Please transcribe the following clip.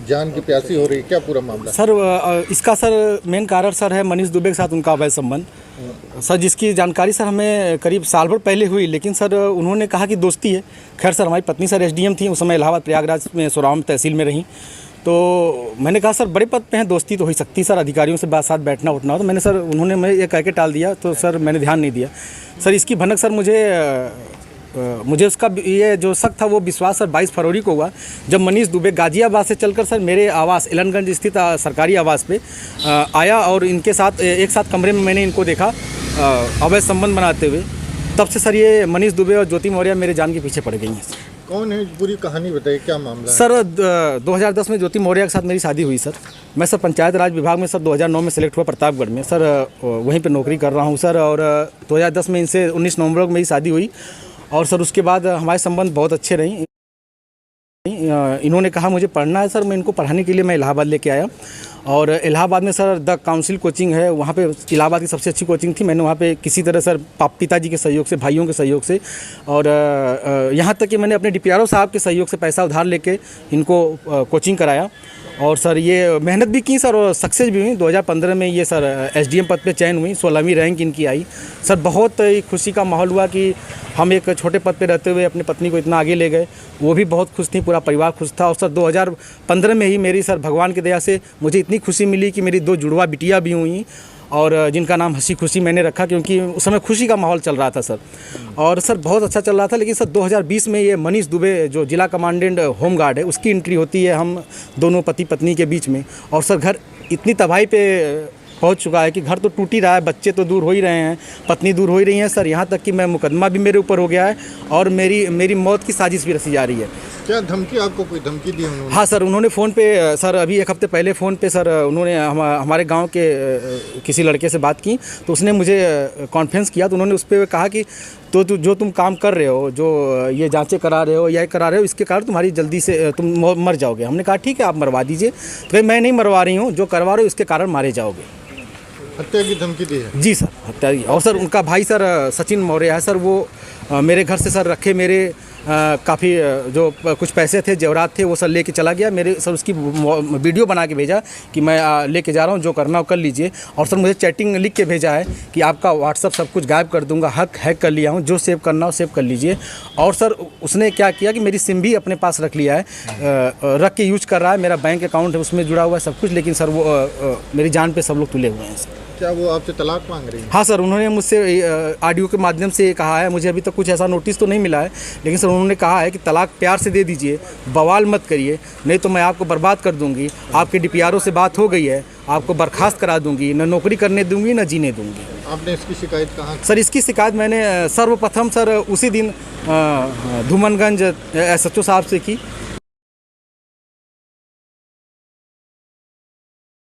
जान की प्यासी हो रही, क्या पूरा मामला? सर इसका सर मेन कारण सर है मनीष दुबे के साथ उनका अवैध संबंध सर, जिसकी जानकारी सर हमें करीब साल भर पहले हुई, लेकिन सर उन्होंने कहा कि दोस्ती है। खैर सर हमारी पत्नी सर एसडीएम थी उस समय, इलाहाबाद प्रयागराज में सोराम तहसील में रहीं। तो मैंने कहा सर बड़े पद पे हैं, दोस्ती तो हो ही सकती सर, अधिकारियों से बात साथ बैठना उठना हो। तो मैंने सर उन्होंने मैं ये कह के टाल दिया, तो सर मैंने ध्यान नहीं दिया। सर इसकी भनक सर मुझे उसका ये जो शक था वो विश्वास सर 22 फरवरी को हुआ, जब मनीष दुबे गाजियाबाद से चलकर सर मेरे आवास एलनगंज स्थित सरकारी आवास पे आया और इनके साथ एक साथ कमरे में मैंने इनको देखा अवैध संबंध बनाते हुए। तब से सर ये मनीष दुबे और ज्योति मौर्य मेरे जान के पीछे पड़ गई हैं। कौन है, पूरी कहानी बताइए, क्या मामला है? सर 2010 में ज्योति मौर्य के साथ मेरी शादी हुई सर। मैं सर पंचायत राज विभाग में सर 2009 में सेलेक्ट हुआ प्रतापगढ़ में सर, वहीं पे नौकरी कर रहा हूँ सर। और 2010 में इनसे 19 नवंबर को मेरी शादी हुई और सर उसके बाद हमारे संबंध बहुत अच्छे रहे। इन्होंने कहा मुझे पढ़ना है सर, मैं इनको पढ़ाने के लिए मैं इलाहाबाद लेके आया। और इलाहाबाद में सर द काउंसिल कोचिंग है, वहाँ पे इलाहाबाद की सबसे अच्छी कोचिंग थी। मैंने वहाँ पे किसी तरह सर पिताजी के सहयोग से, भाइयों के सहयोग से और यहाँ तक कि मैंने अपने डीपीआरओ साहब के सहयोग से पैसा उधार लेके इनको कोचिंग कराया। और सर ये मेहनत भी की सर और सक्सेस भी हुई। 2015 में ये सर एसडीएम पद पे चयन हुई, 16वीं रैंक इनकी आई। सर बहुत ही खुशी का माहौल हुआ कि हम एक छोटे पद पे रहते हुए अपनी पत्नी को इतना आगे ले गए। वो भी बहुत खुश थी, पूरा परिवार खुश था। और सर 2015 में ही मेरी सर भगवान की दया से मुझे इतनी खुशी मिली कि मेरी 2 जुड़वा बिटिया भी हुई और जिनका नाम हंसी खुशी मैंने रखा, क्योंकि उस समय खुशी का माहौल चल रहा था सर। और सर बहुत अच्छा चल रहा था। लेकिन सर 2020 में ये मनीष दुबे जो जिला कमांडेंट होमगार्ड है उसकी एंट्री होती है हम दोनों पति पत्नी के बीच में। और सर घर इतनी तबाही पे पहुंच चुका है कि घर तो टूट ही रहा है, बच्चे तो दूर हो ही रहे हैं, पत्नी दूर हो ही रही है सर। यहाँ तक कि मैं मुकदमा भी मेरे ऊपर हो गया है और मेरी मौत की साजिश भी रची जा रही है। क्या धमकी, आपको कोई धमकी दी उन्होंने? हाँ सर, उन्होंने फ़ोन पे सर अभी 1 हफ्ते पहले फ़ोन पे सर उन्होंने हमारे गांव के किसी लड़के से बात की, तो उसने मुझे कॉन्फ्रेंस किया। तो उन्होंने उस पर कहा कि तो जो तुम काम कर रहे हो, जो ये जांचें करा रहे हो या करा रहे हो, इसके कारण तुम्हारी जल्दी से तुम मर जाओगे। हमने कहा ठीक है आप मरवा दीजिए। तो मैं नहीं मरवा रही हूँ, जो करवा रहे हो इसके कारण मारे जाओगे। हत्या की धमकी दी है? जी सर, हत्या की। और सर उनका भाई सर सचिन मौर्य है सर, वो मेरे घर से सर रखे मेरे काफ़ी जो कुछ पैसे थे, जेवरात थे, वो सर लेके चला गया। मेरे सर उसकी वीडियो बना के भेजा कि मैं लेके जा रहा हूँ, जो करना हो कर लीजिए। और सर मुझे चैटिंग लिख के भेजा है कि आपका व्हाट्सअप सब कुछ गायब कर दूंगा, हैक कर लिया हूँ, जो सेव करना हो सेव कर लीजिए। और सर उसने क्या किया कि मेरी सिम भी अपने पास रख लिया है, रख के यूज कर रहा है। मेरा बैंक अकाउंट है उसमें जुड़ा हुआ है सब कुछ, लेकिन सर वो मेरी जान पे सब लोग तुले हुए हैं सर। क्या वो आपसे तलाक मांग रही है? हाँ सर, उन्होंने मुझसे ऑडियो के माध्यम से कहा है, मुझे अभी तक कुछ ऐसा नोटिस तो नहीं मिला है, लेकिन सर उन्होंने कहा है कि तलाक प्यार से दे दीजिए, बवाल मत करिए, नहीं तो मैं आपको बर्बाद कर दूंगी। आपके डीपीआरओ से बात हो गई है, आपको बर्खास्त करा दूंगी, न नौकरी करने दूंगी न जीने दूंगी। आपने इसकी शिकायत कहाँ? सर इसकी शिकायत मैंने सर्वप्रथम सर उसी दिन धूमनगंज SHO साहब से की।